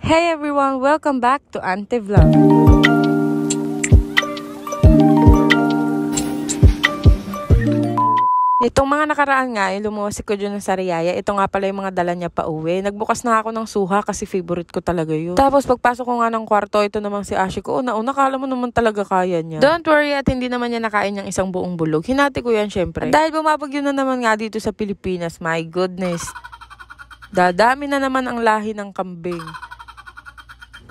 Hey everyone! Welcome back to Ante Vlog. Itong mga nakaraan nga, lumuwas ko dyan ng Sariaya. Ito nga pala yung mga dala niya pa uwi. Nagbukas na ako ng suha kasi favorite ko talaga yun. Tapos pagpasok ko nga ng kwarto, ito namang si Ashi ko. Una, kala mo naman talaga kaya niya. Don't worry at hindi naman niya nakain yung isang buong bulog. Hinati ko yan syempre. Dahil bumabagyo na naman nga dito sa Pilipinas, my goodness. Dadami na naman ang lahi ng kambing.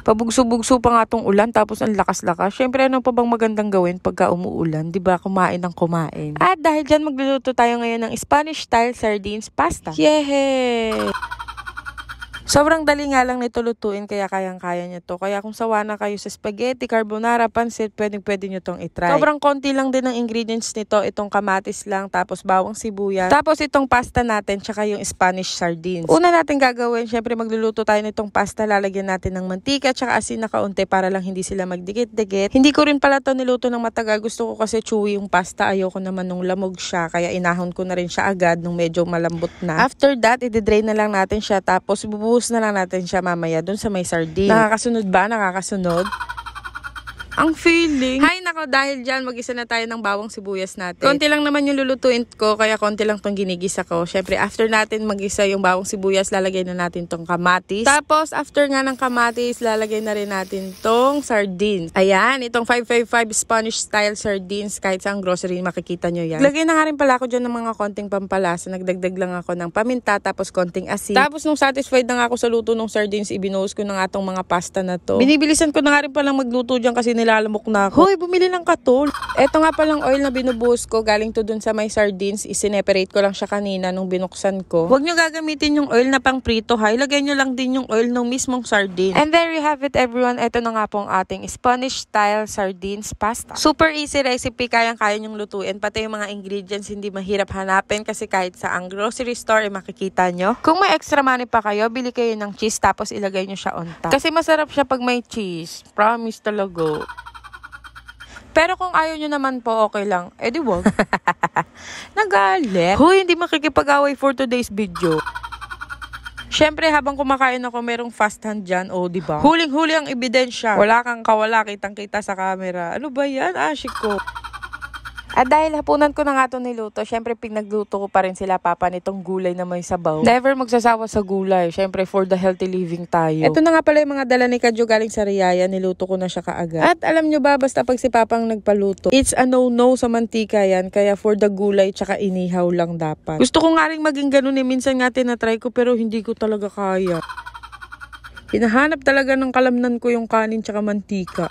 Pabugso-bugso pa nga tong ulan tapos ang lakas-lakas. Syempre ano pa bang magandang gawin pagka umuulan? 'Di ba? Kumain ng kumain. At dahil diyan magluluto tayo ngayon ng Spanish style sardines pasta. Yehey! Sobrang dali nga lang nito lutuin kaya kayang-kaya nyo to. Kaya kung sawa na kayo sa spaghetti, carbonara, pancit, pwedeng-pwede nyo tong itry. Sobrang konti lang din ang ingredients nito. Itong kamatis lang, tapos bawang sibuyas. Tapos itong pasta natin, tsaka yung Spanish sardines. Una natin gagawin, syempre magluluto tayo nitong pasta. Lalagyan natin ng mantika, tsaka asin na kaunti para lang hindi sila magdikit-dikit. Hindi ko rin pala to niluto ng matagal. Gusto ko kasi chewy yung pasta. Ayoko naman nung lamog siya. Kaya inahon ko na rin siya agad nung medyo malambot na. After that, i-drain na lang natin siya. Tapos bubuhos na lang natin siya mamaya dun sa may sardine. Nakakasunod ba? Nakakasunod? Ang feeling. Hay nako, dahil dyan mag-isa na tayo ng bawang sibuyas natin. Konti lang naman yung lulutuin ko, kaya konti lang tong ginigisa ko. Syempre, after natin mag-isa yung bawang sibuyas, lalagay na natin tong kamatis. Tapos, after nga ng kamatis, lalagay na rin natin tong sardines. Ayan, itong 555 Spanish style sardines. Kahit sa grocery, makikita nyo yan. Lagay na nga rin pala ako dyan ng mga konting pampalasa. Nagdagdag lang ako ng paminta, tapos konting asin. Tapos, nung satisfied na nga ako sa luto ng sardines, ibinuhos ko na nga tong mga pasta na to. Binibilisan ko na nga rin palang magluto dyan kasi nilalamok na ako. Hoy, bumili ng katol. Eto nga palang oil na binubuhos ko, galing to dun sa may sardines. Isineparate ko lang siya kanina nung binuksan ko. Huwag nyo gagamitin yung oil na pang prito ha. Ilagay nyo lang din yung oil ng mismong sardine. And there you have it everyone. Eto na nga pong ating Spanish style sardines pasta. Super easy recipe, kayang-kaya nyong lutuin. Pati yung mga ingredients hindi mahirap hanapin kasi kahit sa ang grocery store makikita nyo. Kung may extra money pa kayo, bili kayo ng cheese tapos ilagay nyo siya on top. Kasi masarap siya pag may cheese. Promise talaga. Pero kung ayaw nyo naman po, okay lang. Eh di wag. Nagalit. Huy, hindi makikipag-away for today's video. Syempre, habang kumakain ako, merong fast hand dyan. O, diba? Huling-huli ang ebidensya. Wala kang kawala, kitang-kita sa camera. Ano ba yan? Ashik ko. At dahil hapunan ko na nga ito niluto, syempre pinagluto ko pa rin sila papa nitong gulay na may sabaw. Never magsasawa sa gulay. Syempre for the healthy living tayo. Ito na nga pala yung mga dala ni Kadyo galing sa Riyaya. Niluto ko na siya kaagad. At alam nyo ba, basta pag si papang nagpaluto, it's a no-no sa mantika yan. Kaya for the gulay, tsaka inihaw lang dapat. Gusto ko nga rin maging ganun eh. Minsan nga tinatry ko pero hindi ko talaga kaya. Hinahanap talaga ng kalamnan ko yung kanin tsaka mantika.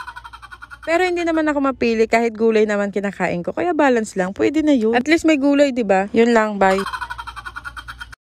Pero hindi naman ako mapili kahit gulay naman kinakain ko. Kaya balance lang. Pwede na yun. At least may gulay, diba? Yun lang. Bye.